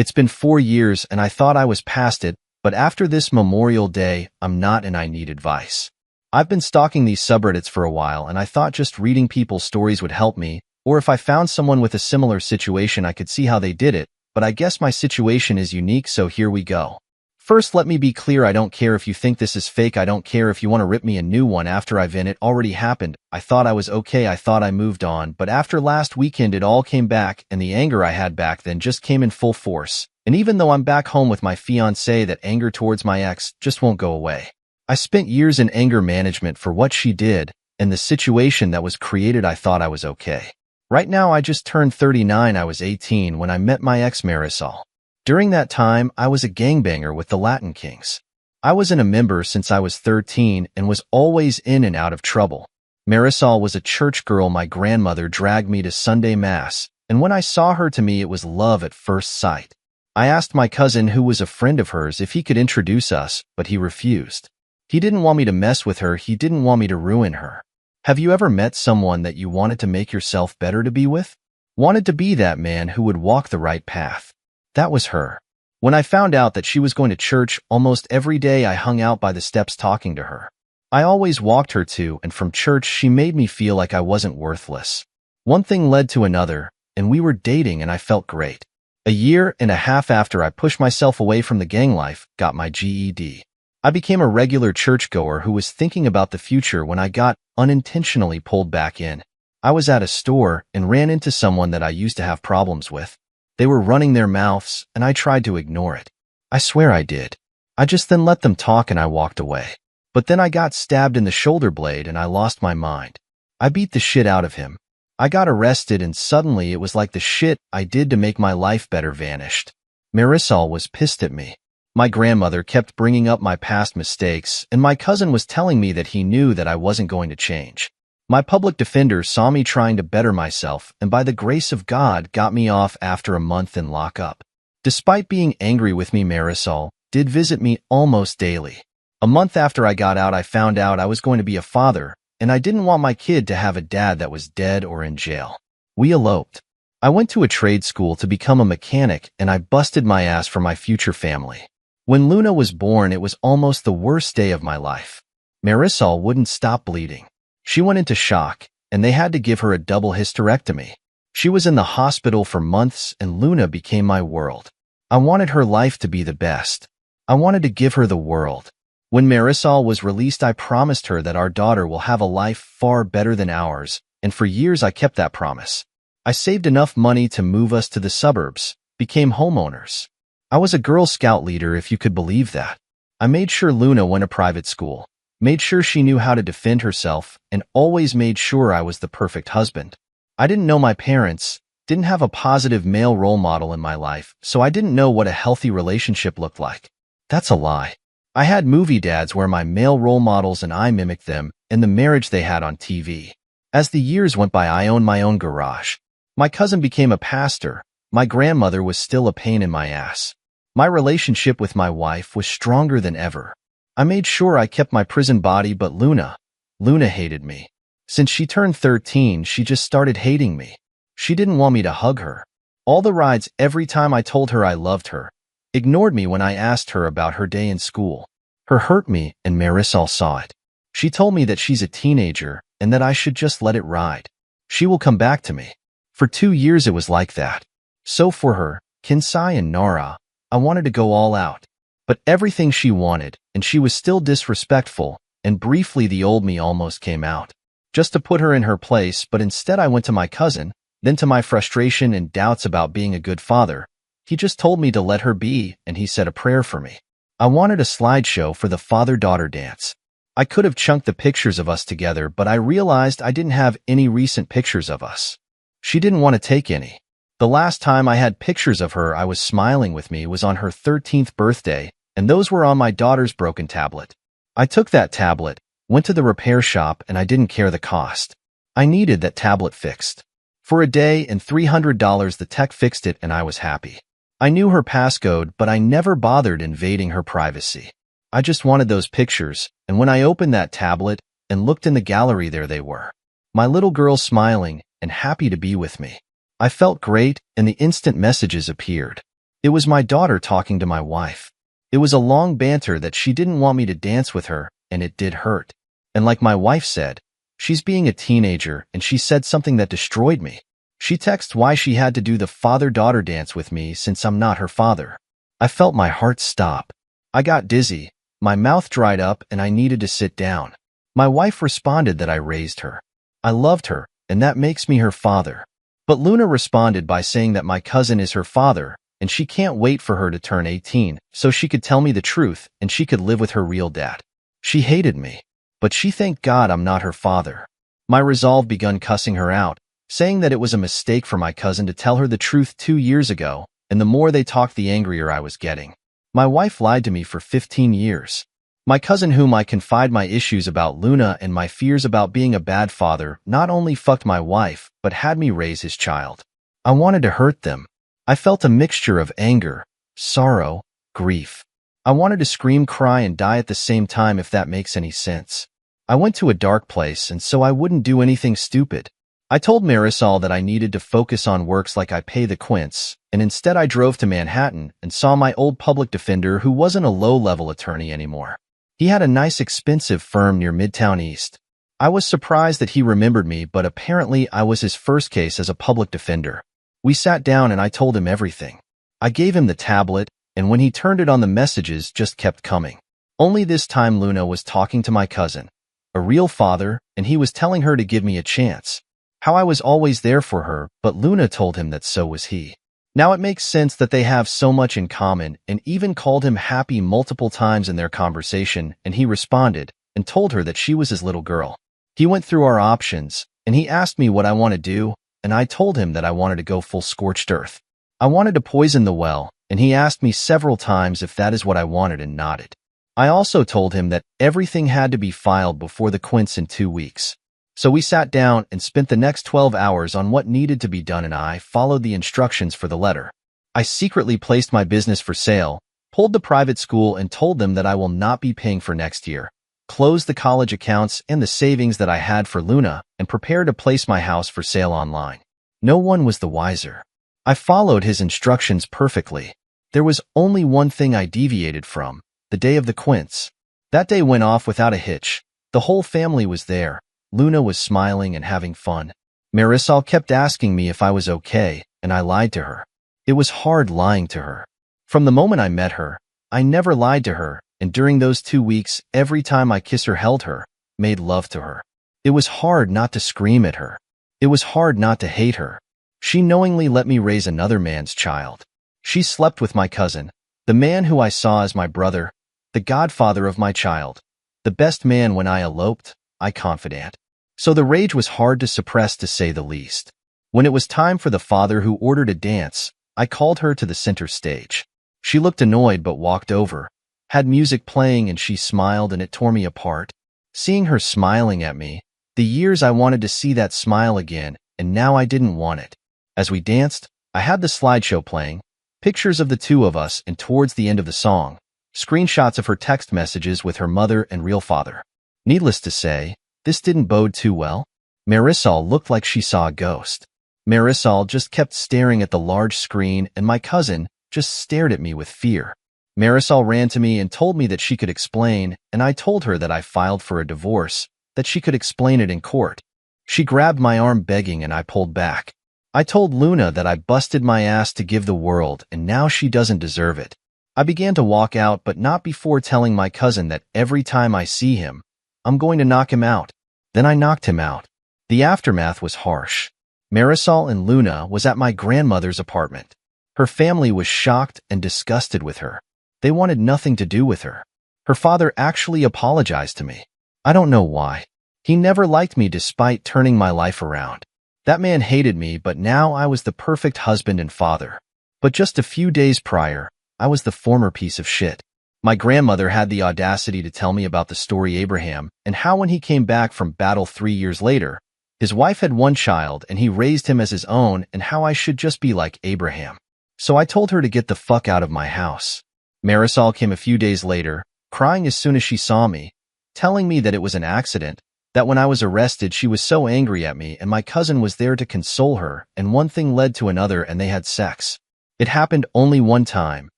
It's been 4 years and I thought I was past it, but after this Memorial Day, I'm not and I need advice. I've been stalking these subreddits for a while and I thought just reading people's stories would help me, or if I found someone with a similar situation I could see how they did it, but I guess my situation is unique, so here we go. First, let me be clear, I don't care if you think this is fake, I don't care if you want to rip me a new one after it already happened. I thought I was okay, I thought I moved on, but after last weekend it all came back, and the anger I had back then just came in full force. And even though I'm back home with my fiancée, that anger towards my ex just won't go away. I spent years in anger management for what she did, and the situation that was created. I thought I was okay. Right now I just turned 39, I was 18 when I met my ex Marisol. During that time, I was a gangbanger with the Latin Kings. I wasn't a member since I was 13 and was always in and out of trouble. Marisol was a church girl. My grandmother dragged me to Sunday Mass, and when I saw her, to me it was love at first sight. I asked my cousin, who was a friend of hers, if he could introduce us, but he refused. He didn't want me to mess with her, he didn't want me to ruin her. Have you ever met someone that you wanted to make yourself better to be with? Wanted to be that man who would walk the right path? That was her. When I found out that she was going to church almost every day, I hung out by the steps talking to her. I always walked her to and from church. She made me feel like I wasn't worthless. One thing led to another, and we were dating and I felt great. A year and a half after I pushed myself away from the gang life, got my GED. I became a regular churchgoer who was thinking about the future when I got unintentionally pulled back in. I was at a store and ran into someone that I used to have problems with. They were running their mouths, and I tried to ignore it. I swear I did. I just then let them talk and I walked away. But then I got stabbed in the shoulder blade and I lost my mind. I beat the shit out of him. I got arrested and suddenly it was like the shit I did to make my life better vanished. Marisol was pissed at me. My grandmother kept bringing up my past mistakes, and my cousin was telling me that he knew that I wasn't going to change. My public defender saw me trying to better myself and by the grace of God got me off after a month in lockup. Despite being angry with me, Marisol did visit me almost daily. A month after I got out, I found out I was going to be a father, and I didn't want my kid to have a dad that was dead or in jail. We eloped. I went to a trade school to become a mechanic and I busted my ass for my future family. When Luna was born, it was almost the worst day of my life. Marisol wouldn't stop bleeding. She went into shock, and they had to give her a double hysterectomy. She was in the hospital for months, and Luna became my world. I wanted her life to be the best. I wanted to give her the world. When Marisol was released, I promised her that our daughter will have a life far better than ours, and for years I kept that promise. I saved enough money to move us to the suburbs, became homeowners. I was a Girl Scout leader, if you could believe that. I made sure Luna went to private school. Made sure she knew how to defend herself, and always made sure I was the perfect husband. I didn't know my parents, didn't have a positive male role model in my life, so I didn't know what a healthy relationship looked like. That's a lie. I had movie dads where my male role models and I mimicked them and the marriage they had on TV. As the years went by, I owned my own garage. My cousin became a pastor. My grandmother was still a pain in my ass. My relationship with my wife was stronger than ever. I made sure I kept my prison body, but Luna hated me. Since she turned 13, she just started hating me. She didn't want me to hug her. All the rides, every time I told her I loved her. Ignored me when I asked her about her day in school. Her hurt me, and Marisol saw it. She told me that she's a teenager and that I should just let it ride. She will come back to me. For 2 years it was like that. So for her, Kinsai and Nara, I wanted to go all out. But everything she wanted, and she was still disrespectful, and briefly the old me almost came out. Just to put her in her place, but instead I went to my cousin, then to my frustration and doubts about being a good father. He just told me to let her be, and he said a prayer for me. I wanted a slideshow for the father-daughter dance. I could have chunked the pictures of us together, but I realized I didn't have any recent pictures of us. She didn't want to take any. The last time I had pictures of her I was smiling with me was on her 13th birthday, and those were on my daughter's broken tablet. I took that tablet, went to the repair shop, and I didn't care the cost. I needed that tablet fixed. For a day and $300 the tech fixed it and I was happy. I knew her passcode, but I never bothered invading her privacy. I just wanted those pictures, and when I opened that tablet and looked in the gallery, there they were. My little girl smiling and happy to be with me. I felt great, and the instant messages appeared. It was my daughter talking to my wife. It was a long banter that she didn't want me to dance with her, and it did hurt. And like my wife said, she's being a teenager, and she said something that destroyed me. She texted why she had to do the father-daughter dance with me since I'm not her father. I felt my heart stop. I got dizzy, my mouth dried up, and I needed to sit down. My wife responded that I raised her. I loved her, and that makes me her father. But Luna responded by saying that my cousin is her father, and she can't wait for her to turn 18 so she could tell me the truth and she could live with her real dad. She hated me, but she thanked God I'm not her father. My resolve begun cussing her out, saying that it was a mistake for my cousin to tell her the truth 2 years ago, and the more they talked, the angrier I was getting. My wife lied to me for 15 years. My cousin, whom I confide my issues about Luna and my fears about being a bad father, not only fucked my wife, but had me raise his child. I wanted to hurt them. I felt a mixture of anger, sorrow, grief. I wanted to scream, cry, and die at the same time, if that makes any sense. I went to a dark place, and so I wouldn't do anything stupid. I told Marisol that I needed to focus on works like I pay the quints, and instead I drove to Manhattan and saw my old public defender, who wasn't a low-level attorney anymore. He had a nice, expensive firm near Midtown East. I was surprised that he remembered me, but apparently I was his first case as a public defender. We sat down and I told him everything. I gave him the tablet, and when he turned it on, the messages just kept coming. Only this time Luna was talking to my cousin, a real father, and he was telling her to give me a chance. How I was always there for her, but Luna told him that so was he. Now it makes sense that they have so much in common, and even called him happy multiple times in their conversation, and he responded and told her that she was his little girl. He went through our options, and he asked me what I want to do, and I told him that I wanted to go full scorched earth. I wanted to poison the well, and he asked me several times if that is what I wanted and nodded. I also told him that everything had to be filed before the quints in 2 weeks. So we sat down and spent the next 12 hours on what needed to be done, and I followed the instructions for the letter. I secretly placed my business for sale, pulled the private school, and told them that I will not be paying for next year, closed the college accounts and the savings that I had for Luna, and prepared to place my house for sale online. No one was the wiser. I followed his instructions perfectly. There was only one thing I deviated from: the day of the quints. That day went off without a hitch. The whole family was there. Luna was smiling and having fun. Marisol kept asking me if I was okay, and I lied to her. It was hard lying to her. From the moment I met her, I never lied to her, and during those 2 weeks, every time I kissed her, held her, made love to her. It was hard not to scream at her. It was hard not to hate her. She knowingly let me raise another man's child. She slept with my cousin, the man who I saw as my brother, the godfather of my child, the best man when I eloped, I confidant. So the rage was hard to suppress, to say the least. When it was time for the father, who ordered a dance, I called her to the center stage. She looked annoyed but walked over, had music playing, and she smiled, and it tore me apart. Seeing her smiling at me, the years I wanted to see that smile again, and now I didn't want it. As we danced, I had the slideshow playing, pictures of the two of us, and towards the end of the song, screenshots of her text messages with her mother and real father. Needless to say, this didn't bode too well. Marisol looked like she saw a ghost. Marisol just kept staring at the large screen, and my cousin just stared at me with fear. Marisol ran to me and told me that she could explain, and I told her that I filed for a divorce, that she could explain it in court. She grabbed my arm begging, and I pulled back. I told Luna that I busted my ass to give the world, and now she doesn't deserve it. I began to walk out, but not before telling my cousin that every time I see him, I'm going to knock him out. Then I knocked him out. The aftermath was harsh. Marisol and Luna was at my grandmother's apartment. Her family was shocked and disgusted with her. They wanted nothing to do with her. Her father actually apologized to me. I don't know why. He never liked me despite turning my life around. That man hated me, but now I was the perfect husband and father. But just a few days prior, I was the former piece of shit. My grandmother had the audacity to tell me about the story Abraham, and how when he came back from battle 3 years later, his wife had one child and he raised him as his own, and how I should just be like Abraham. So I told her to get the fuck out of my house. Marisol came a few days later, crying as soon as she saw me, telling me that it was an accident, that when I was arrested she was so angry at me, and my cousin was there to console her, and one thing led to another and they had sex. It happened only one time,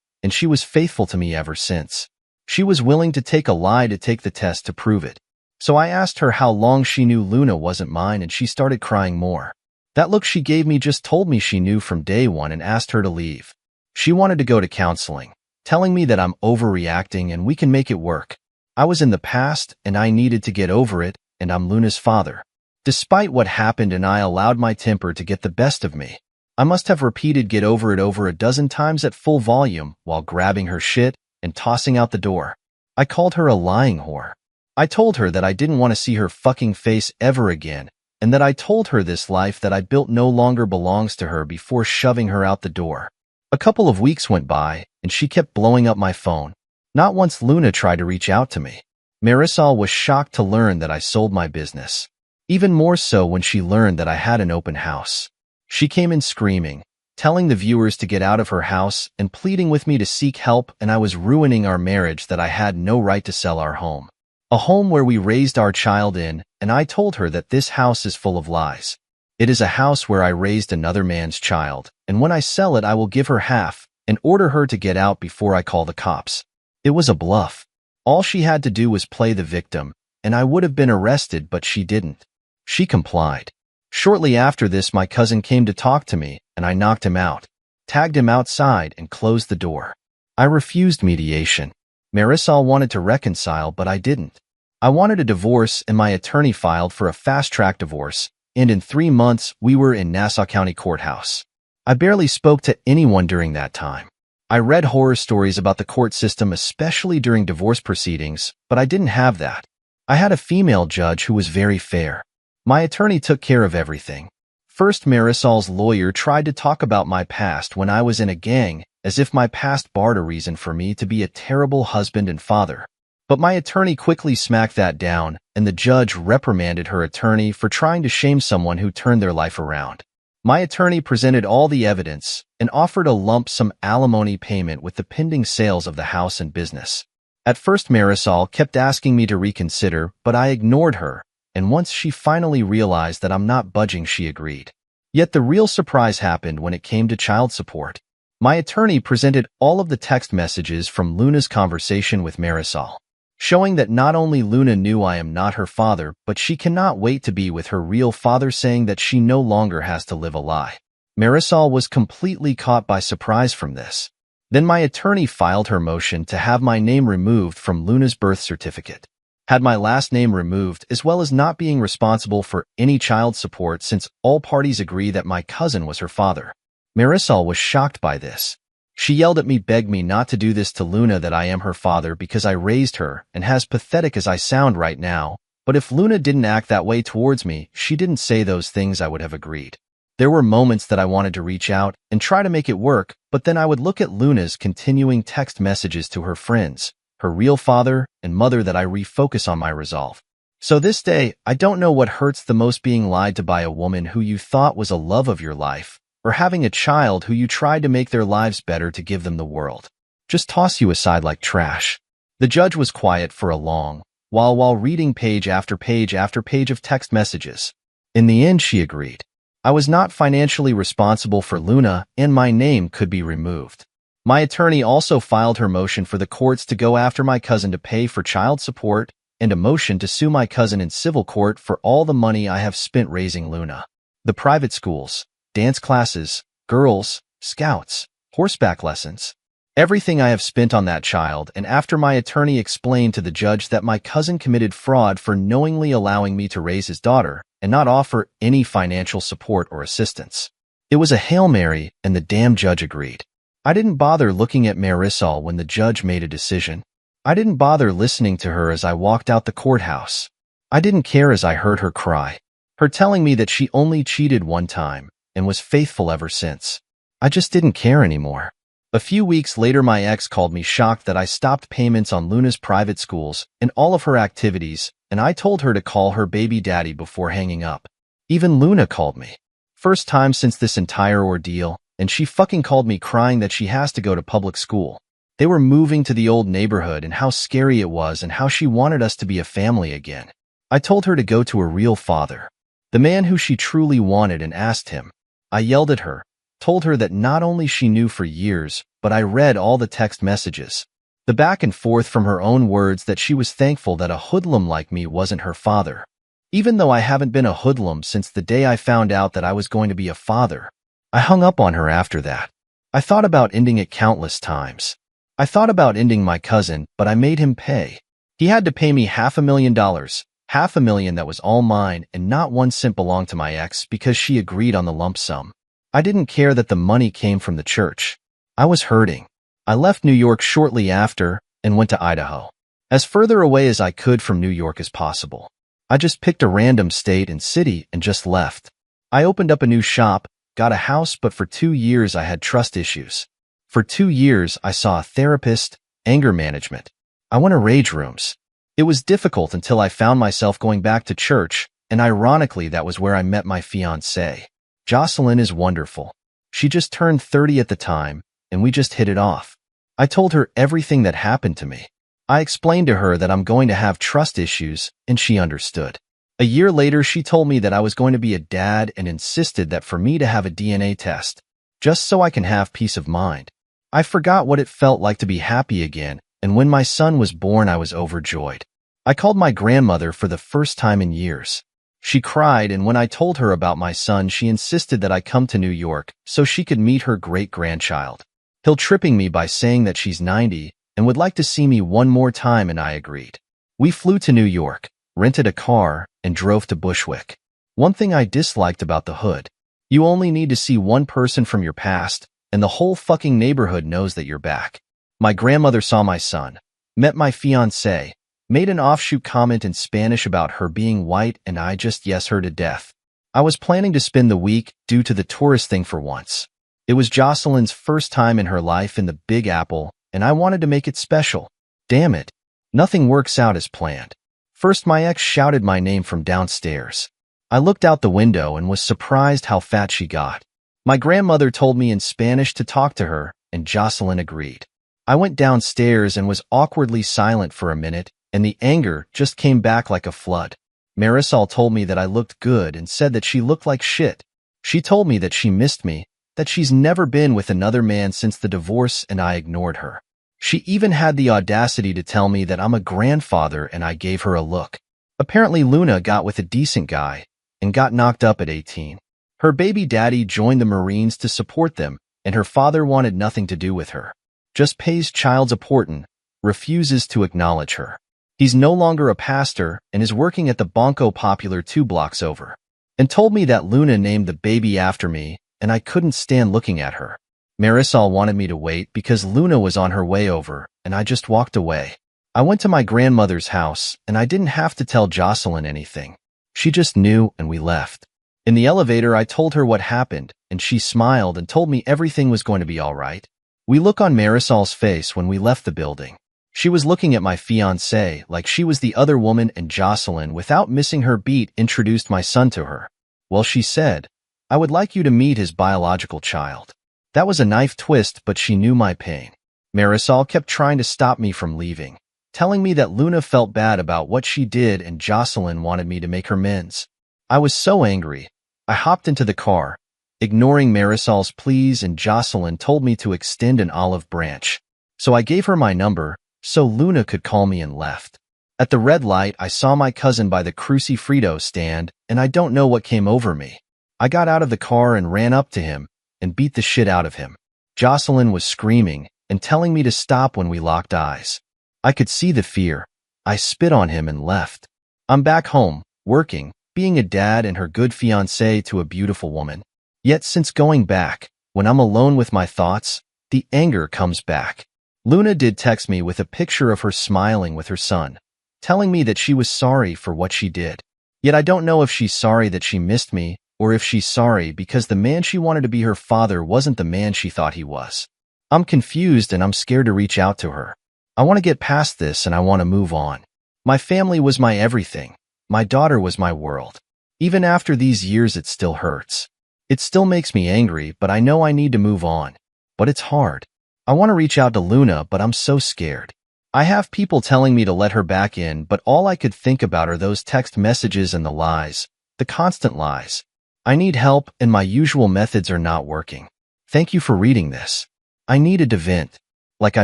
and she was faithful to me ever since. She was willing to take a lie to take the test to prove it. So I asked her how long she knew Luna wasn't mine, and she started crying more. That look she gave me just told me she knew from day one and asked her to leave. She wanted to go to counseling, telling me that I'm overreacting and we can make it work. I was in the past and I needed to get over it, and I'm Luna's father. Despite what happened and I allowed my temper to get the best of me, I must have repeated get over it over a dozen times at full volume while grabbing her shit and tossing out the door. I called her a lying whore. I told her that I didn't want to see her fucking face ever again, and that I told her this life that I built no longer belongs to her before shoving her out the door. A couple of weeks went by, and she kept blowing up my phone. Not once Luna tried to reach out to me. Marisol was shocked to learn that I sold my business. Even more so when she learned that I had an open house. She came in screaming, telling the viewers to get out of her house and pleading with me to seek help, and I was ruining our marriage, that I had no right to sell our home. A home where we raised our child in, and I told her that this house is full of lies. It is a house where I raised another man's child, and when I sell it I will give her half and order her to get out before I call the cops. It was a bluff. All she had to do was play the victim, and I would have been arrested, but she didn't. She complied. Shortly after this, my cousin came to talk to me, and I knocked him out, tagged him outside, and closed the door. I refused mediation. Marisol wanted to reconcile, but I didn't. I wanted a divorce, and my attorney filed for a fast-track divorce, and in 3 months, we were in Nassau County Courthouse. I barely spoke to anyone during that time. I read horror stories about the court system, especially during divorce proceedings, but I didn't have that. I had a female judge who was very fair. My attorney took care of everything. First, Marisol's lawyer tried to talk about my past when I was in a gang, as if my past barred a reason for me to be a terrible husband and father. But my attorney quickly smacked that down, and the judge reprimanded her attorney for trying to shame someone who turned their life around. My attorney presented all the evidence and offered a lump sum alimony payment with the pending sales of the house and business. At first, Marisol kept asking me to reconsider, but I ignored her, and once she finally realized that I'm not budging, she agreed. Yet the real surprise happened when it came to child support. My attorney presented all of the text messages from Luna's conversation with Marisol, showing that not only Luna knew I am not her father, but she cannot wait to be with her real father, saying that she no longer has to live a lie. Marisol was completely caught by surprise from this. Then my attorney filed her motion to have my name removed from Luna's birth certificate. Had my last name removed, as well as not being responsible for any child support, since all parties agree that my cousin was her father. Marisol was shocked by this. She yelled at me, begged me not to do this to Luna, that I am her father because I raised her, and as pathetic as I sound right now, but if Luna didn't act that way towards me, she didn't say those things, I would have agreed. There were moments that I wanted to reach out and try to make it work, but then I would look at Luna's continuing text messages to her friends, her real father and mother, that I refocus on my resolve. So this day, I don't know what hurts the most, being lied to by a woman who you thought was a love of your life, or having a child who you tried to make their lives better to give them the world just toss you aside like trash. The judge was quiet for a long while reading page after page after page of text messages. In the end, she agreed. I was not financially responsible for Luna, and my name could be removed. My attorney also filed her motion for the courts to go after my cousin to pay for child support, and a motion to sue my cousin in civil court for all the money I have spent raising Luna. The private schools, dance classes, girls, scouts, horseback lessons, everything I have spent on that child. And after my attorney explained to the judge that my cousin committed fraud for knowingly allowing me to raise his daughter and not offer any financial support or assistance, it was a Hail Mary, and the damn judge agreed. I didn't bother looking at Marisol when the judge made a decision. I didn't bother listening to her as I walked out the courthouse. I didn't care as I heard her cry, her telling me that she only cheated one time and was faithful ever since. I just didn't care anymore. A few weeks later, my ex called me, shocked that I stopped payments on Luna's private schools and all of her activities, and I told her to call her baby daddy before hanging up. Even Luna called me. First time since this entire ordeal, and she fucking called me crying that she has to go to public school. They were moving to the old neighborhood and how scary it was and how she wanted us to be a family again. I told her to go to a real father, the man who she truly wanted, and asked him. I yelled at her, told her that not only she knew for years, but I read all the text messages. The back and forth from her own words that she was thankful that a hoodlum like me wasn't her father. Even though I haven't been a hoodlum since the day I found out that I was going to be a father, I hung up on her after that. I thought about ending it countless times. I thought about ending my cousin, but I made him pay. He had to pay me $500,000, $500,000 that was all mine and not 1 cent belonged to my ex because she agreed on the lump sum. I didn't care that the money came from the church. I was hurting. I left New York shortly after and went to Idaho, as further away as I could from New York as possible. I just picked a random state and city and just left. I opened up a new shop, got a house, but for 2 years I had trust issues. For 2 years I saw a therapist, anger management. I went to rage rooms. It was difficult until I found myself going back to church, and ironically that was where I met my fiancée. Jocelyn is wonderful. She just turned 30 at the time, and we just hit it off. I told her everything that happened to me. I explained to her that I'm going to have trust issues, and she understood. A year later, she told me that I was going to be a dad and insisted that for me to have a DNA test, just so I can have peace of mind. I forgot what it felt like to be happy again, and when my son was born, I was overjoyed. I called my grandmother for the first time in years. She cried, and when I told her about my son, she insisted that I come to New York so she could meet her great-grandchild. Guilt-tripping me by saying that she's 90 and would like to see me one more time, and I agreed. We flew to New York, rented a car, and drove to Bushwick. One thing I disliked about the hood: you only need to see one person from your past, and the whole fucking neighborhood knows that you're back. My grandmother saw my son, met my fiancé, made an offshoot comment in Spanish about her being white, and I just yes her to death. I was planning to spend the week due to the tourist thing for once. It was Jocelyn's first time in her life in the Big Apple, and I wanted to make it special. Damn it. Nothing works out as planned. First, my ex shouted my name from downstairs. I looked out the window and was surprised how fat she got. My grandmother told me in Spanish to talk to her, and Jocelyn agreed. I went downstairs and was awkwardly silent for a minute, and the anger just came back like a flood. Marisol told me that I looked good and said that she looked like shit. She told me that she missed me, that she's never been with another man since the divorce, and I ignored her. She even had the audacity to tell me that I'm a grandfather, and I gave her a look. Apparently Luna got with a decent guy and got knocked up at 18. Her baby daddy joined the Marines to support them, and her father wanted nothing to do with her. Just pays child support and refuses to acknowledge her. He's no longer a pastor and is working at the Banco Popular 2 blocks over. And told me that Luna named the baby after me, and I couldn't stand looking at her. Marisol wanted me to wait because Luna was on her way over, and I just walked away. I went to my grandmother's house, and I didn't have to tell Jocelyn anything. She just knew, and we left. In the elevator, I told her what happened, and she smiled and told me everything was going to be all right. We look on Marisol's face when we left the building. She was looking at my fiancé like she was the other woman, and Jocelyn, without missing her beat, introduced my son to her. Well, she said, "I would like you to meet his biological child." That was a knife twist, but she knew my pain. Marisol kept trying to stop me from leaving, telling me that Luna felt bad about what she did and Jocelyn wanted me to make her amends. I was so angry. I hopped into the car, ignoring Marisol's pleas, and Jocelyn told me to extend an olive branch. So I gave her my number so Luna could call me and left. At the red light, I saw my cousin by the Crucifrito stand, and I don't know what came over me. I got out of the car and ran up to him and beat the shit out of him. Jocelyn was screaming and telling me to stop when we locked eyes. I could see the fear. I spit on him and left. I'm back home, working, being a dad and her good fiancé to a beautiful woman. Yet since going back, when I'm alone with my thoughts, the anger comes back. Luna did text me with a picture of her smiling with her son, telling me that she was sorry for what she did. Yet I don't know if she's sorry that she missed me, or if she's sorry because the man she wanted to be her father wasn't the man she thought he was. I'm confused and I'm scared to reach out to her. I want to get past this and I want to move on. My family was my everything. My daughter was my world. Even after these years, it still hurts. It still makes me angry, but I know I need to move on. But it's hard. I want to reach out to Luna, but I'm so scared. I have people telling me to let her back in, but all I could think about are those text messages and the lies, the constant lies. I need help, and my usual methods are not working. Thank you for reading this. I needed to vent. Like I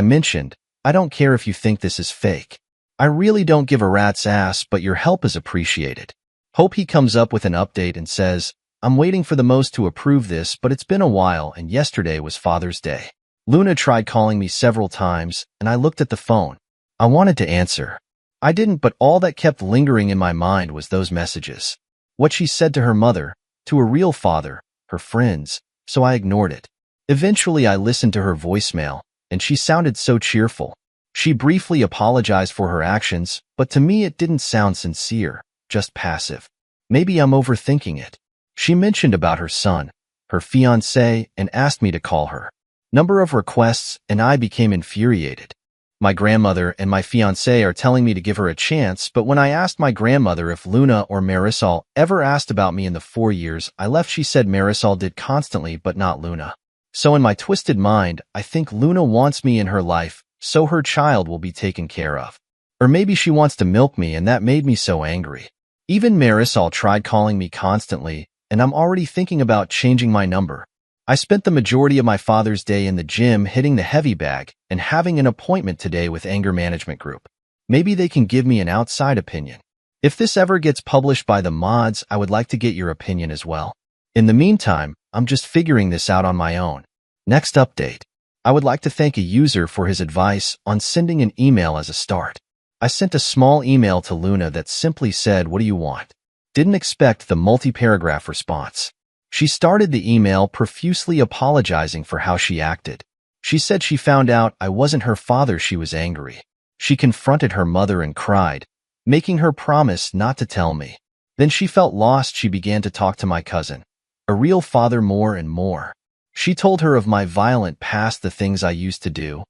mentioned, I don't care if you think this is fake. I really don't give a rat's ass, but your help is appreciated. Hope he comes up with an update and says, I'm waiting for the most to approve this, but it's been a while and yesterday was Father's Day. Luna tried calling me several times and I looked at the phone. I wanted to answer. I didn't, but all that kept lingering in my mind was those messages. What she said to her mother, to a real father, her friends, so I ignored it. Eventually I listened to her voicemail, and she sounded so cheerful. She briefly apologized for her actions, but to me it didn't sound sincere, just passive. Maybe I'm overthinking it. She mentioned about her son, her fiancé, and asked me to call her. Number of requests, and I became infuriated. My grandmother and my fiancé are telling me to give her a chance, but when I asked my grandmother if Luna or Marisol ever asked about me in the 4 years I left, she said Marisol did constantly but not Luna. So in my twisted mind, I think Luna wants me in her life, so her child will be taken care of. Or maybe she wants to milk me, and that made me so angry. Even Marisol tried calling me constantly, and I'm already thinking about changing my number. I spent the majority of my Father's Day in the gym hitting the heavy bag and having an appointment today with Anger Management Group. Maybe they can give me an outside opinion. If this ever gets published by the mods, I would like to get your opinion as well. In the meantime, I'm just figuring this out on my own. Next update. I would like to thank a user for his advice on sending an email as a start. I sent a small email to Luna that simply said, "What do you want?" Didn't expect the multi-paragraph response. She started the email profusely apologizing for how she acted. She said she found out I wasn't her father. She was angry. She confronted her mother and cried, making her promise not to tell me. Then she felt lost. She began to talk to my cousin, a real father, more and more. She told her of my violent past, the things I used to do,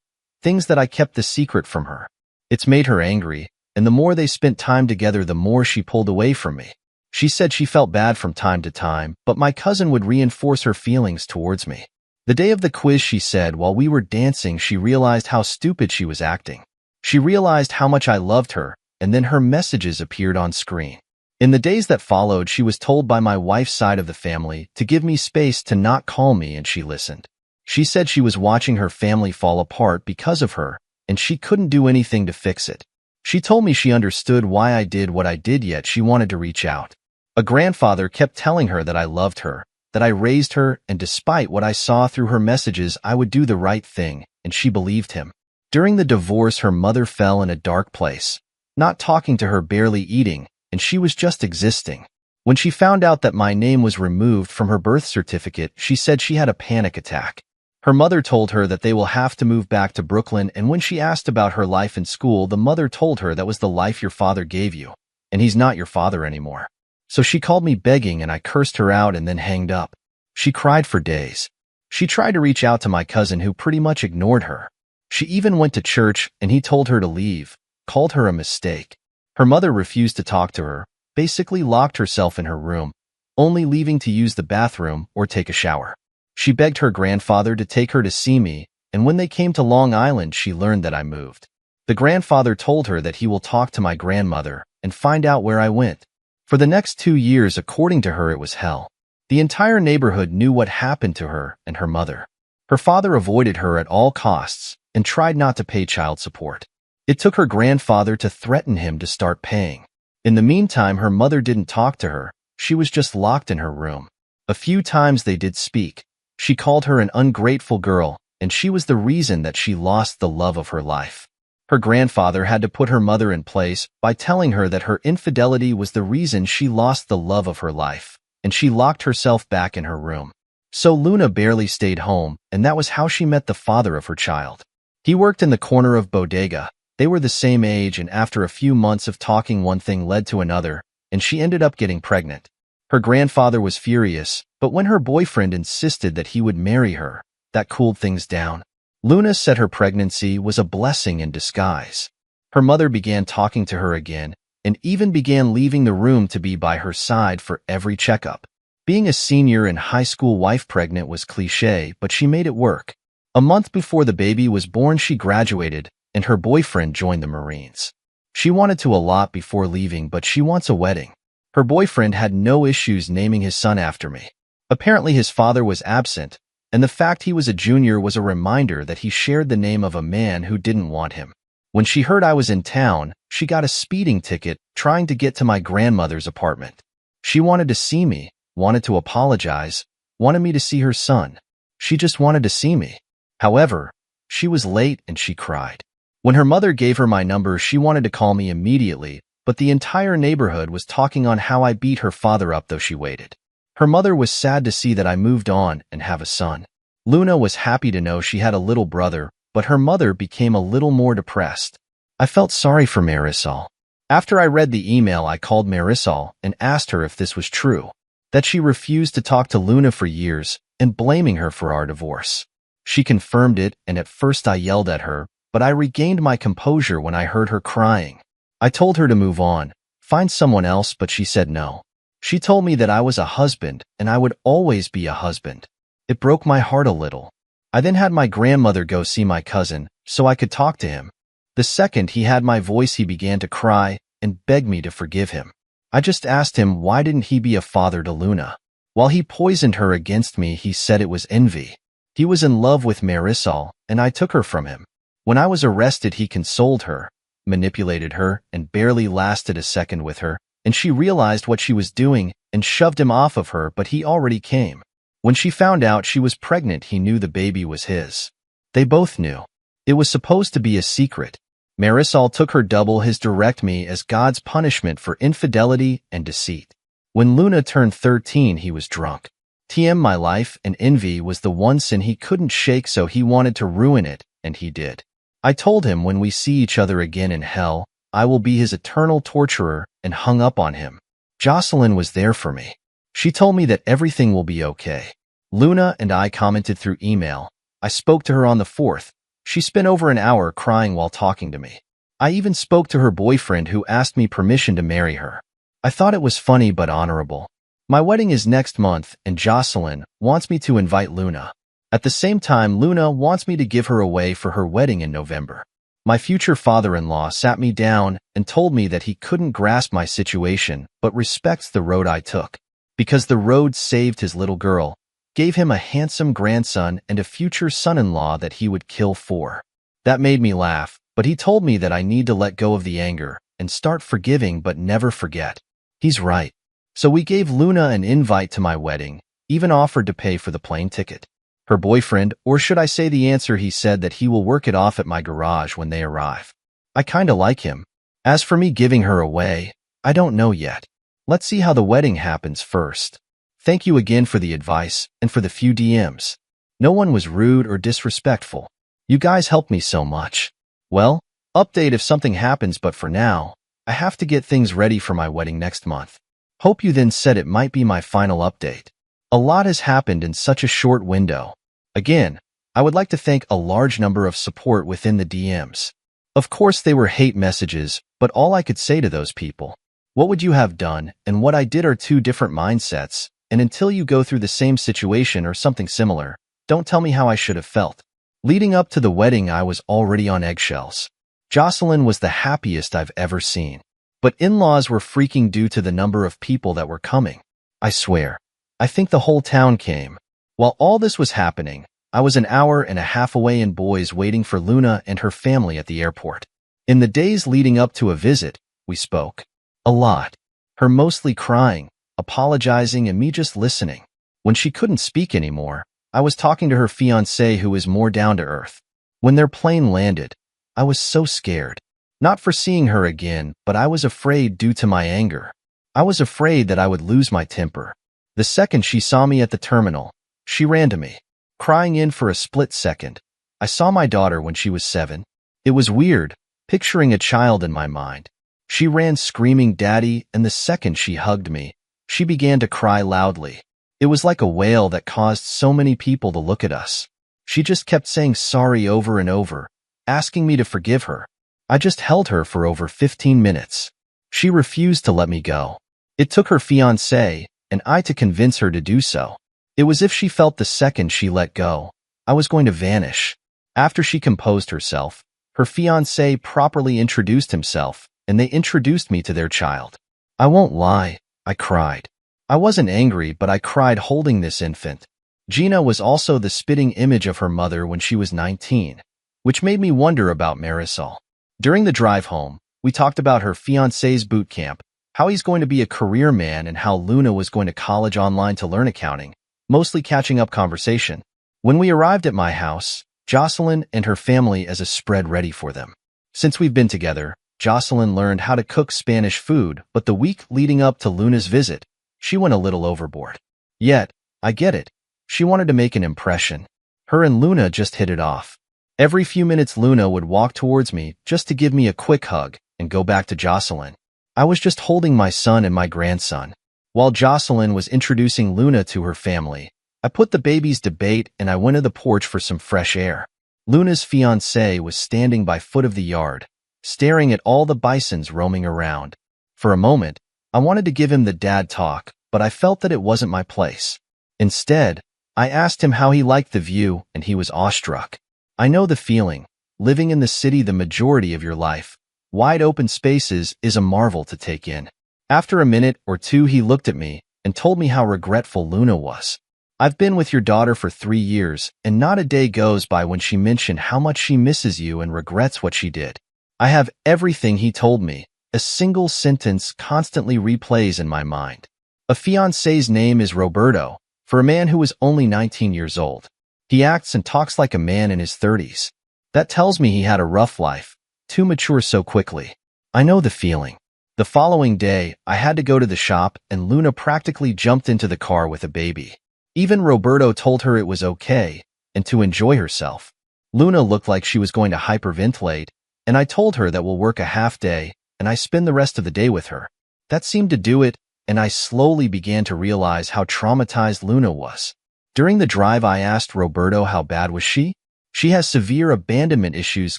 things that I kept the secret from her. It's made her angry, and the more they spent time together, the more she pulled away from me. She said she felt bad from time to time, but my cousin would reinforce her feelings towards me. The day of the quiz, she said, while we were dancing, she realized how stupid she was acting. She realized how much I loved her, and then her messages appeared on screen. In the days that followed, she was told by my wife's side of the family to give me space, to not call me, and she listened. She said she was watching her family fall apart because of her, and she couldn't do anything to fix it. She told me she understood why I did what I did, yet she wanted to reach out. A grandfather kept telling her that I loved her, that I raised her, and despite what I saw through her messages, I would do the right thing, and she believed him. During the divorce, her mother fell in a dark place, not talking to her, barely eating, and she was just existing. When she found out that my name was removed from her birth certificate, she said she had a panic attack. Her mother told her that they will have to move back to Brooklyn, and when she asked about her life in school, the mother told her that was the life your father gave you, and he's not your father anymore. So she called me begging, and I cursed her out and then hanged up. She cried for days. She tried to reach out to my cousin, who pretty much ignored her. She even went to church, and he told her to leave, called her a mistake. Her mother refused to talk to her, basically locked herself in her room, only leaving to use the bathroom or take a shower. She begged her grandfather to take her to see me, and when they came to Long Island, she learned that I moved. The grandfather told her that he will talk to my grandmother and find out where I went. For the next 2 years, according to her, it was hell. The entire neighborhood knew what happened to her and her mother. Her father avoided her at all costs and tried not to pay child support. It took her grandfather to threaten him to start paying. In the meantime, her mother didn't talk to her. She was just locked in her room. A few times they did speak. She called her an ungrateful girl, and she was the reason that she lost the love of her life. Her grandfather had to put her mother in place by telling her that her infidelity was the reason she lost the love of her life, and she locked herself back in her room. So Luna barely stayed home, and that was how she met the father of her child. He worked in the corner of bodega. They were the same age, and after a few months of talking, one thing led to another, and she ended up getting pregnant. Her grandfather was furious, but when her boyfriend insisted that he would marry her, that cooled things down. Luna said her pregnancy was a blessing in disguise. Her mother began talking to her again, and even began leaving the room to be by her side for every checkup. Being a senior in high school, wife pregnant was cliché, but she made it work. A month before the baby was born, she graduated, and her boyfriend joined the Marines. She wanted to a lot before leaving, but she wants a wedding. Her boyfriend had no issues naming his son after me. Apparently his father was absent, And the fact he was a junior was a reminder that he shared the name of a man who didn't want him. When she heard I was in town, she got a speeding ticket trying to get to my grandmother's apartment. She wanted to see me, wanted to apologize, wanted me to see her son. She just wanted to see me. However, she was late and she cried. When her mother gave her my number, she wanted to call me immediately, but the entire neighborhood was talking on how I beat her father up though she waited. Her mother was sad to see that I moved on and have a son. Luna was happy to know she had a little brother, but her mother became a little more depressed. I felt sorry for Marisol. After I read the email, I called Marisol and asked her if this was true, that she refused to talk to Luna for years and blaming her for our divorce. She confirmed it, and at first I yelled at her, but I regained my composure when I heard her crying. I told her to move on, find someone else, but she said no. She told me that I was a husband and I would always be a husband. It broke my heart a little. I then had my grandmother go see my cousin so I could talk to him. The second he had my voice, he began to cry and beg me to forgive him. I just asked him why didn't he be a father to Luna. While he poisoned her against me, he said it was envy. He was in love with Marisol and I took her from him. When I was arrested, he consoled her, manipulated her, and barely lasted a second with her, and she realized what she was doing and shoved him off of her, but he already came. When she found out she was pregnant, he knew the baby was his. They both knew. It was supposed to be a secret. Marisol took her double his direct me as God's punishment for infidelity and deceit. When Luna turned 13, he was drunk. My life and envy was the one sin he couldn't shake, so he wanted to ruin it, and he did. I told him when we see each other again in hell, I will be his eternal torturer, and hung up on him. Jocelyn was there for me. She told me that everything will be okay. Luna and I commented through email. I spoke to her on the 4th. She spent over an hour crying while talking to me. I even spoke to her boyfriend, who asked me permission to marry her. I thought it was funny but honorable. My wedding is next month, and Jocelyn wants me to invite Luna. At the same time, Luna wants me to give her away for her wedding in November. My future father-in-law sat me down and told me that he couldn't grasp my situation but respects the road I took, because the road saved his little girl, gave him a handsome grandson and a future son-in-law that he would kill for. That made me laugh, but he told me that I need to let go of the anger and start forgiving but never forget. He's right. So we gave Luna an invite to my wedding, even offered to pay for the plane ticket. Her boyfriend, or should I say the answer, he said that he will work it off at my garage when they arrive. I kinda like him. As for me giving her away, I don't know yet. Let's see how the wedding happens first. Thank you again for the advice and for the few DMs. No one was rude or disrespectful. You guys helped me so much. Well, update if something happens, but for now, I have to get things ready for my wedding next month. Hope you then said it might be my final update. A lot has happened in such a short window. Again, I would like to thank a large number of support within the DMs. Of course, they were hate messages, but all I could say to those people, what would you have done and what I did are two different mindsets, and until you go through the same situation or something similar, don't tell me how I should have felt. Leading up to the wedding, I was already on eggshells. Jocelyn was the happiest I've ever seen. But in-laws were freaking due to the number of people that were coming. I swear, I think the whole town came. While all this was happening, I was an hour and a half away in Boise waiting for Luna and her family at the airport. In the days leading up to a visit, we spoke. A lot. Her mostly crying, apologizing, and me just listening. When she couldn't speak anymore, I was talking to her fiancé, who is more down to earth. When their plane landed, I was so scared. Not for seeing her again, but I was afraid due to my anger. I was afraid that I would lose my temper. The second she saw me at the terminal, she ran to me, crying in for a split second. I saw my daughter when she was 7. It was weird, picturing a child in my mind. She ran screaming, "Daddy," and the second she hugged me, she began to cry loudly. It was like a wail that caused so many people to look at us. She just kept saying sorry over and over, asking me to forgive her. I just held her for over 15 minutes. She refused to let me go. It took her fiancé and I to convince her to do so. It was as if she felt the second she let go, I was going to vanish. After she composed herself, her fiancé properly introduced himself, and they introduced me to their child. I won't lie, I cried. I wasn't angry, but I cried holding this infant. Gina was also the spitting image of her mother when she was 19, which made me wonder about Marisol. During the drive home, we talked about her fiancé's boot camp, how he's going to be a career man, and how Luna was going to college online to learn accounting, mostly catching up conversation. When we arrived at my house, Jocelyn and her family as a spread ready for them. Since we've been together, Jocelyn learned how to cook Spanish food, but the week leading up to Luna's visit, she went a little overboard. Yet, I get it. She wanted to make an impression. Her and Luna just hit it off. Every few minutes Luna would walk towards me just to give me a quick hug and go back to Jocelyn. I was just holding my son and my grandson. While Jocelyn was introducing Luna to her family, I put the babies to bed and I went to the porch for some fresh air. Luna's fiancé was standing by foot of the yard, staring at all the bisons roaming around. For a moment, I wanted to give him the dad talk, but I felt that it wasn't my place. Instead, I asked him how he liked the view, and he was awestruck. I know the feeling. Living in the city the majority of your life, wide open spaces is a marvel to take in. After a minute or two, he looked at me and told me how regretful Luna was. I've been with your daughter for 3 years, and not a day goes by when she mentioned how much she misses you and regrets what she did. I have everything he told me. A single sentence constantly replays in my mind. A fiancé's name is Roberto, for a man who is only 19 years old. He acts and talks like a man in his 30s. That tells me he had a rough life, too mature so quickly. I know the feeling. The following day, I had to go to the shop, and Luna practically jumped into the car with a baby. Even Roberto told her it was okay, and to enjoy herself. Luna looked like she was going to hyperventilate, and I told her that we'll work a half day, and I spend the rest of the day with her. That seemed to do it, and I slowly began to realize how traumatized Luna was. During the drive, I asked Roberto how bad was she? She has severe abandonment issues,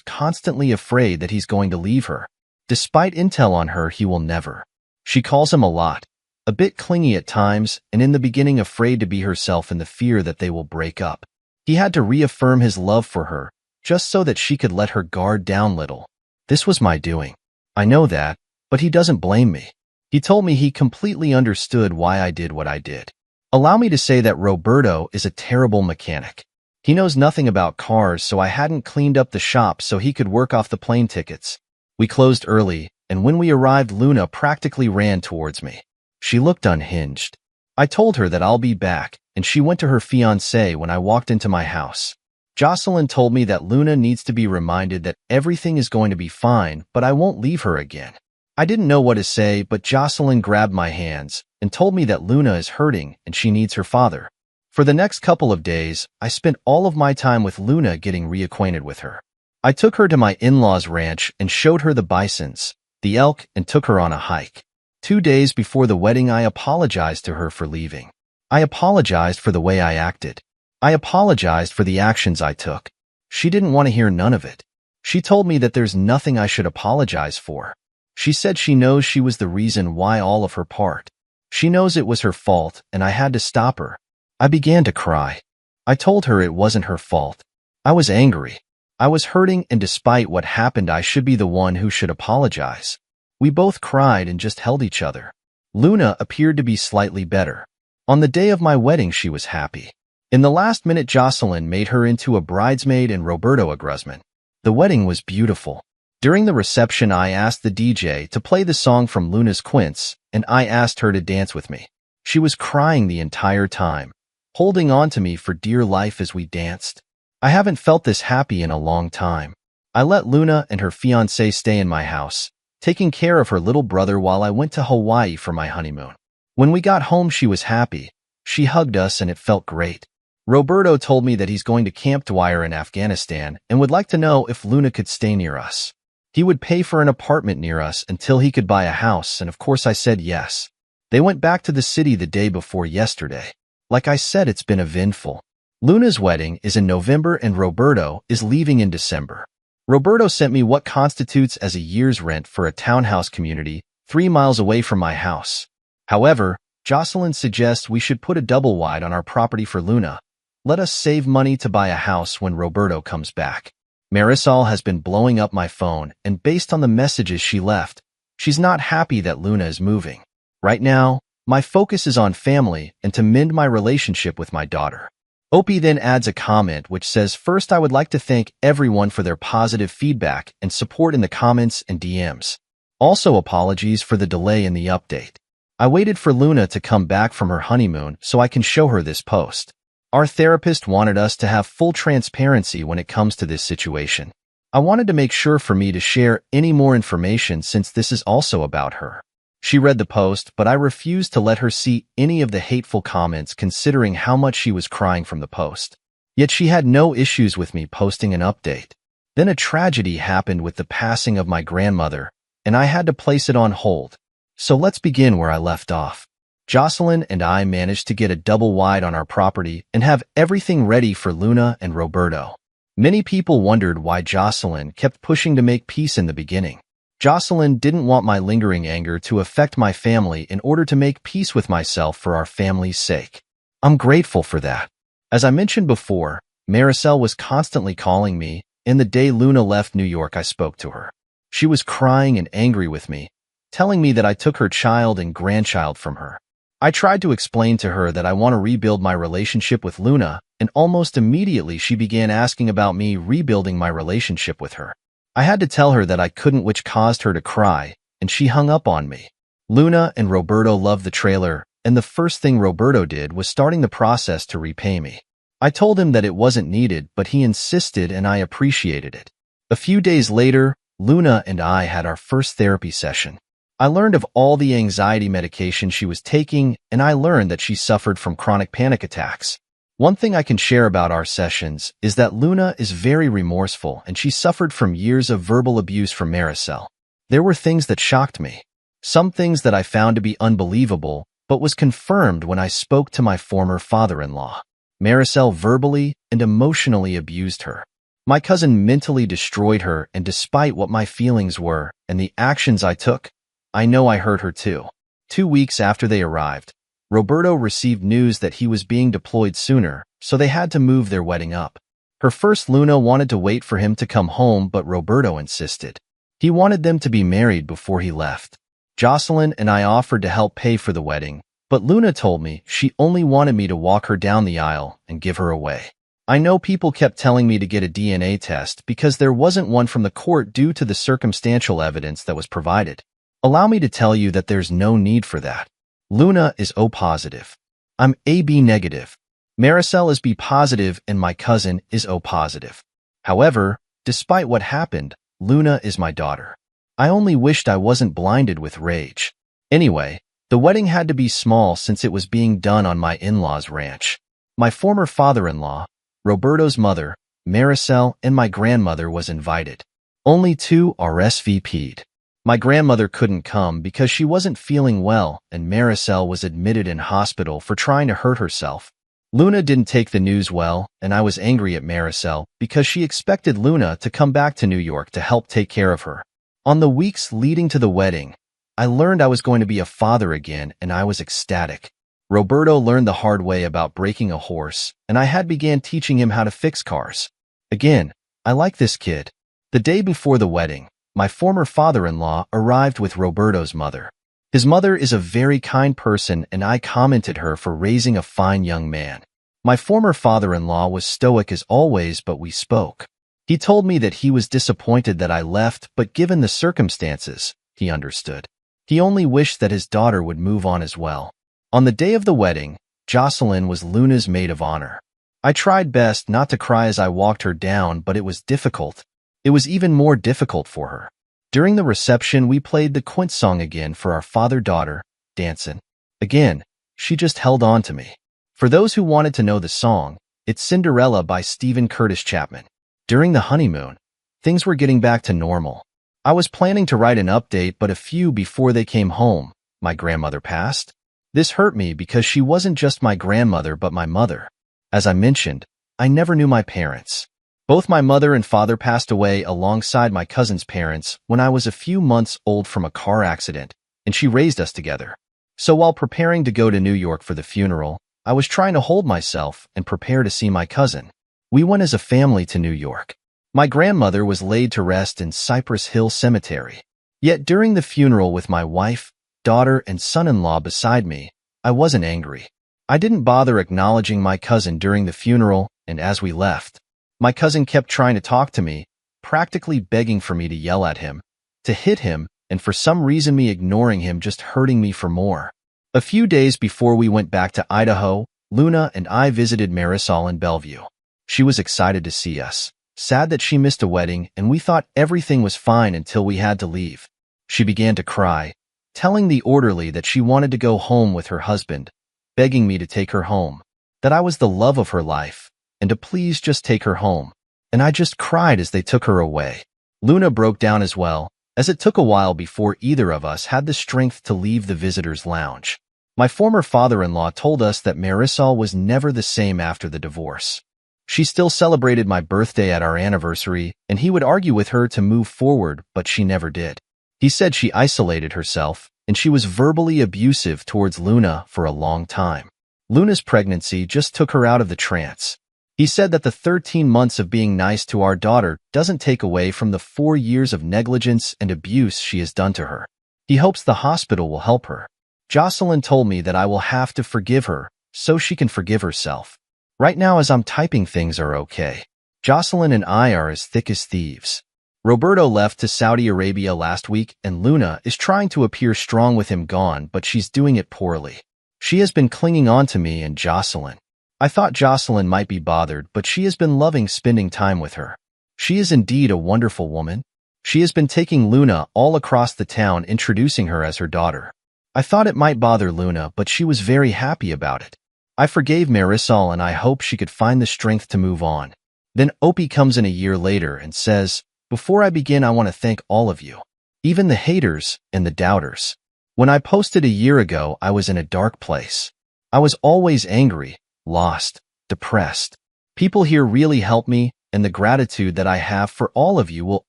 constantly afraid that he's going to leave her. Despite intel on her, he will never. She calls him a lot. A bit clingy at times, and in the beginning afraid to be herself in the fear that they will break up. He had to reaffirm his love for her, just so that she could let her guard down little. This was my doing. I know that, but he doesn't blame me. He told me he completely understood why I did what I did. Allow me to say that Roberto is a terrible mechanic. He knows nothing about cars, so I hadn't cleaned up the shop so he could work off the plane tickets. We closed early, and when we arrived, Luna practically ran towards me. She looked unhinged. I told her that I'll be back, and she went to her fiancé when I walked into my house. Jocelyn told me that Luna needs to be reminded that everything is going to be fine, but I won't leave her again. I didn't know what to say, but Jocelyn grabbed my hands and told me that Luna is hurting and she needs her father. For the next couple of days, I spent all of my time with Luna getting reacquainted with her. I took her to my in-laws' ranch and showed her the bisons, the elk, and took her on a hike. 2 days before the wedding, I apologized to her for leaving. I apologized for the way I acted. I apologized for the actions I took. She didn't want to hear none of it. She told me that there's nothing I should apologize for. She said she knows she was the reason why all of her part. She knows it was her fault, and I had to stop her. I began to cry. I told her it wasn't her fault. I was angry. I was hurting, and despite what happened, I should be the one who should apologize. We both cried and just held each other. Luna appeared to be slightly better. On the day of my wedding, she was happy. In the last minute, Jocelyn made her into a bridesmaid and Roberto a groomsman. The wedding was beautiful. During the reception, I asked the DJ to play the song from Luna's Quince, and I asked her to dance with me. She was crying the entire time, holding on to me for dear life as we danced. I haven't felt this happy in a long time. I let Luna and her fiancé stay in my house, taking care of her little brother while I went to Hawaii for my honeymoon. When we got home, she was happy. She hugged us and it felt great. Roberto told me that he's going to Camp Dwyer in Afghanistan and would like to know if Luna could stay near us. He would pay for an apartment near us until he could buy a house, and of course I said yes. They went back to the city the day before yesterday. Like I said, it's been eventful. Luna's wedding is in November and Roberto is leaving in December. Roberto sent me what constitutes as a year's rent for a townhouse community 3 miles away from my house. However, Jocelyn suggests we should put a double wide on our property for Luna. Let us save money to buy a house when Roberto comes back. Marisol has been blowing up my phone, and based on the messages she left, she's not happy that Luna is moving. Right now, my focus is on family and to mend my relationship with my daughter. Opie then adds a comment which says, "First, I would like to thank everyone for their positive feedback and support in the comments and DMs. Also, apologies for the delay in the update. I waited for Luna to come back from her honeymoon so I can show her this post. Our therapist wanted us to have full transparency when it comes to this situation. I wanted to make sure for me to share any more information since this is also about her." She read the post, but I refused to let her see any of the hateful comments considering how much she was crying from the post. Yet she had no issues with me posting an update. Then a tragedy happened with the passing of my grandmother, and I had to place it on hold. So let's begin where I left off. Jocelyn and I managed to get a double wide on our property and have everything ready for Luna and Roberto. Many people wondered why Jocelyn kept pushing to make peace in the beginning. Jocelyn didn't want my lingering anger to affect my family in order to make peace with myself for our family's sake. I'm grateful for that. As I mentioned before, Maricel was constantly calling me, and the day Luna left New York I spoke to her. She was crying and angry with me, telling me that I took her child and grandchild from her. I tried to explain to her that I want to rebuild my relationship with Luna, and almost immediately she began asking about me rebuilding my relationship with her. I had to tell her that I couldn't, which caused her to cry, and she hung up on me. Luna and Roberto loved the trailer, and the first thing Roberto did was starting the process to repay me. I told him that it wasn't needed, but he insisted and I appreciated it. A few days later, Luna and I had our first therapy session. I learned of all the anxiety medication she was taking, and I learned that she suffered from chronic panic attacks. One thing I can share about our sessions is that Luna is very remorseful and she suffered from years of verbal abuse from Maricel. There were things that shocked me. Some things that I found to be unbelievable, but was confirmed when I spoke to my former father-in-law. Maricel verbally and emotionally abused her. My cousin mentally destroyed her, and despite what my feelings were and the actions I took, I know I hurt her too. 2 weeks after they arrived, Roberto received news that he was being deployed sooner, so they had to move their wedding up. Her first Luna wanted to wait for him to come home, but Roberto insisted. He wanted them to be married before he left. Jocelyn and I offered to help pay for the wedding, but Luna told me she only wanted me to walk her down the aisle and give her away. I know people kept telling me to get a DNA test because there wasn't one from the court due to the circumstantial evidence that was provided. Allow me to tell you that there's no need for that. Luna is O positive. I'm AB negative. Maricel is B positive and my cousin is O positive. However, despite what happened, Luna is my daughter. I only wished I wasn't blinded with rage. Anyway, the wedding had to be small since it was being done on my in-laws' ranch. My former father-in-law, Roberto's mother, Maricel, and my grandmother was invited. Only 2 RSVP'd. My grandmother couldn't come because she wasn't feeling well, and Maricel was admitted in hospital for trying to hurt herself. Luna didn't take the news well, and I was angry at Maricel because she expected Luna to come back to New York to help take care of her. On the weeks leading to the wedding, I learned I was going to be a father again, and I was ecstatic. Roberto learned the hard way about breaking a horse, and I had began teaching him how to fix cars. Again, I like this kid. The day before the wedding, my former father-in-law arrived with Roberto's mother. His mother is a very kind person, and I commented her for raising a fine young man. My former father-in-law was stoic as always, but we spoke. He told me that he was disappointed that I left, but given the circumstances, he understood. He only wished that his daughter would move on as well. On the day of the wedding, Jocelyn was Luna's maid of honor. I tried best not to cry as I walked her down, but it was difficult. It was even more difficult for her. During the reception, we played the Quint song again for our father-daughter, dancin'. Again, she just held on to me. For those who wanted to know the song, it's Cinderella by Stephen Curtis Chapman. During the honeymoon, things were getting back to normal. I was planning to write an update, but a few before they came home, my grandmother passed. This hurt me because she wasn't just my grandmother but my mother. As I mentioned, I never knew my parents. Both my mother and father passed away alongside my cousin's parents when I was a few months old from a car accident, and she raised us together. So while preparing to go to New York for the funeral, I was trying to hold myself and prepare to see my cousin. We went as a family to New York. My grandmother was laid to rest in Cypress Hill Cemetery. Yet during the funeral with my wife, daughter, and son-in-law beside me, I wasn't angry. I didn't bother acknowledging my cousin during the funeral, and as we left, my cousin kept trying to talk to me, practically begging for me to yell at him, to hit him, and for some reason me ignoring him just hurting me for more. A few days before we went back to Idaho, Luna and I visited Marisol in Bellevue. She was excited to see us, sad that she missed a wedding, and we thought everything was fine until we had to leave. She began to cry, telling the orderly that she wanted to go home with her husband, begging me to take her home, that I was the love of her life, and to please just take her home. And I just cried as they took her away. Luna broke down as well, as it took a while before either of us had the strength to leave the visitors' lounge. My former father-in-law told us that Marisol was never the same after the divorce. She still celebrated my birthday at our anniversary, and he would argue with her to move forward, but she never did. He said she isolated herself, and she was verbally abusive towards Luna for a long time. Luna's pregnancy just took her out of the trance. He said that the 13 months of being nice to our daughter doesn't take away from the 4 years of negligence and abuse she has done to her. He hopes the hospital will help her. Jocelyn told me that I will have to forgive her so she can forgive herself. Right now as I'm typing, things are okay. Jocelyn and I are as thick as thieves. Roberto left to Saudi Arabia last week, and Luna is trying to appear strong with him gone, but she's doing it poorly. She has been clinging on to me and Jocelyn. I thought Jocelyn might be bothered, but she has been loving spending time with her. She is indeed a wonderful woman. She has been taking Luna all across the town, introducing her as her daughter. I thought it might bother Luna, but she was very happy about it. I forgave Marisol, and I hope she could find the strength to move on. Then Opie comes in a year later and says, "Before I begin, I want to thank all of you, even the haters and the doubters. When I posted a year ago, I was in a dark place. I was always angry, lost, depressed. People here really helped me, and the gratitude that I have for all of you will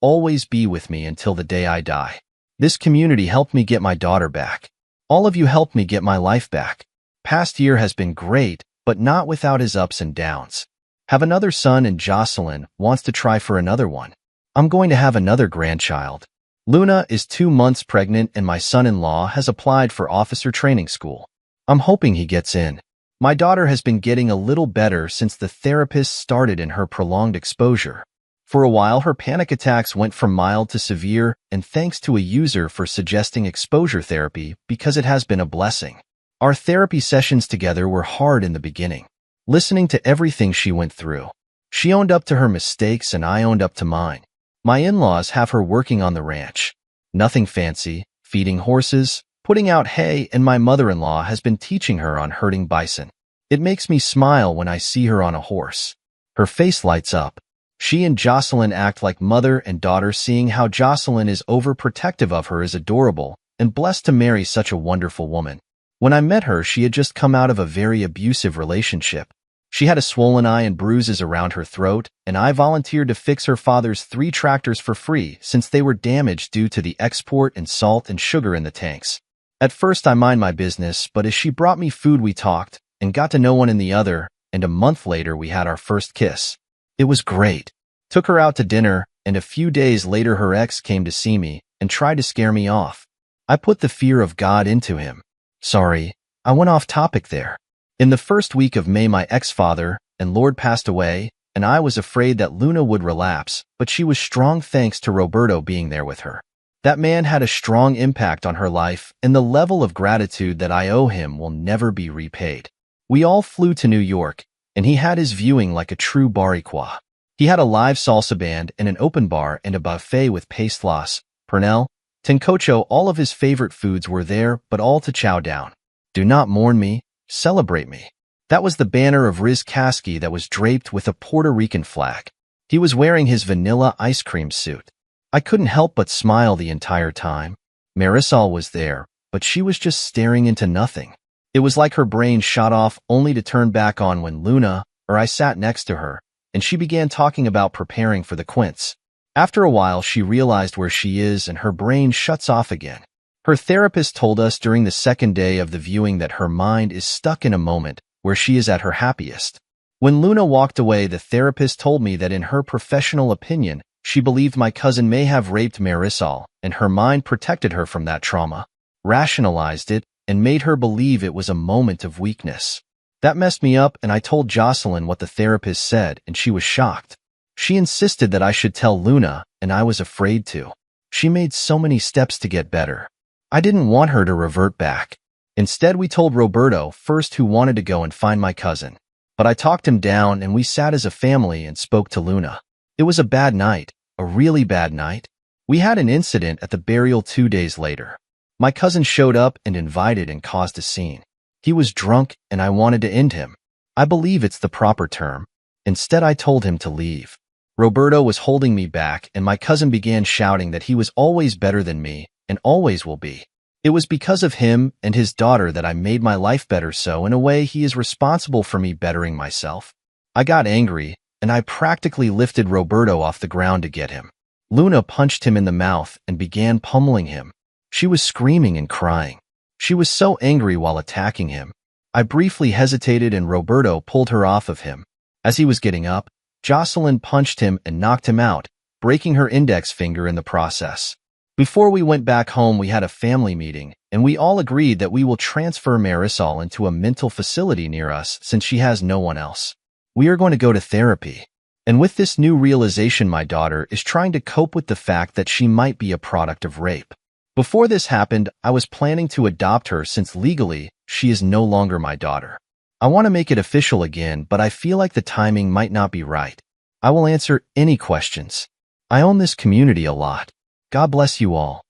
always be with me until the day I die. This community helped me get my daughter back. All of you helped me get my life back. Past year has been great, but not without his ups and downs. Have another son, and Jocelyn wants to try for another one. I'm going to have another grandchild. Luna is 2 months pregnant, and my son-in-law has applied for officer training school. I'm hoping he gets in. My daughter has been getting a little better since the therapist started in her prolonged exposure. For a while, her panic attacks went from mild to severe, and thanks to a user for suggesting exposure therapy, because it has been a blessing. Our therapy sessions together were hard in the beginning, listening to everything she went through. She owned up to her mistakes, and I owned up to mine. My in-laws have her working on the ranch. Nothing fancy, feeding horses, putting out hay, and my mother-in-law has been teaching her on herding bison. It makes me smile when I see her on a horse. Her face lights up. She and Jocelyn act like mother and daughter. Seeing how Jocelyn is overprotective of her is adorable, and blessed to marry such a wonderful woman. When I met her, she had just come out of a very abusive relationship. She had a swollen eye and bruises around her throat, and I volunteered to fix her father's 3 tractors for free since they were damaged due to the export and salt and sugar in the tanks. At first I mind my business, but as she brought me food we talked, and got to know one and the other, and a month later we had our first kiss. It was great. Took her out to dinner, and a few days later her ex came to see me, and tried to scare me off. I put the fear of God into him. Sorry, I went off topic there. In the first week of May my ex-father and Lord passed away, and I was afraid that Luna would relapse, but she was strong thanks to Roberto being there with her. That man had a strong impact on her life, and the level of gratitude that I owe him will never be repaid. We all flew to New York, and he had his viewing like a true Boricua. He had a live salsa band and an open bar and a buffet with pastellas, pernil, tencocho. All of his favorite foods were there, but all to chow down. Do not mourn me, celebrate me. That was the banner of Riz Kasky that was draped with a Puerto Rican flag. He was wearing his vanilla ice cream suit. I couldn't help but smile the entire time. Marisol was there, but she was just staring into nothing. It was like her brain shot off, only to turn back on when Luna, or I, sat next to her, and she began talking about preparing for the quince. After a while she realized where she is, and her brain shuts off again. Her therapist told us during the second day of the viewing that her mind is stuck in a moment where she is at her happiest. When Luna walked away, the therapist told me that in her professional opinion, she believed my cousin may have raped Marisol, and her mind protected her from that trauma, rationalized it, and made her believe it was a moment of weakness. That messed me up, and I told Jocelyn what the therapist said, and she was shocked. She insisted that I should tell Luna, and I was afraid to. She made so many steps to get better. I didn't want her to revert back. Instead, we told Roberto first, who wanted to go and find my cousin. But I talked him down, and we sat as a family and spoke to Luna. It was a bad night, a really bad night. We had an incident at the burial 2 days later. My cousin showed up and invited and caused a scene. He was drunk, and I wanted to end him. I believe it's the proper term. Instead, I told him to leave. Roberto was holding me back, and my cousin began shouting that he was always better than me and always will be. It was because of him and his daughter that I made my life better, so in a way he is responsible for me bettering myself. I got angry, and I practically lifted Roberto off the ground to get him. Luna punched him in the mouth and began pummeling him. She was screaming and crying. She was so angry while attacking him. I briefly hesitated, and Roberto pulled her off of him. As he was getting up, Jocelyn punched him and knocked him out, breaking her index finger in the process. Before we went back home, we had a family meeting, and we all agreed that we will transfer Marisol into a mental facility near us since she has no one else. We are going to go to therapy. And with this new realization, my daughter is trying to cope with the fact that she might be a product of rape. Before this happened, I was planning to adopt her since legally she is no longer my daughter. I want to make it official again, but I feel like the timing might not be right. I will answer any questions. I own this community a lot. God bless you all.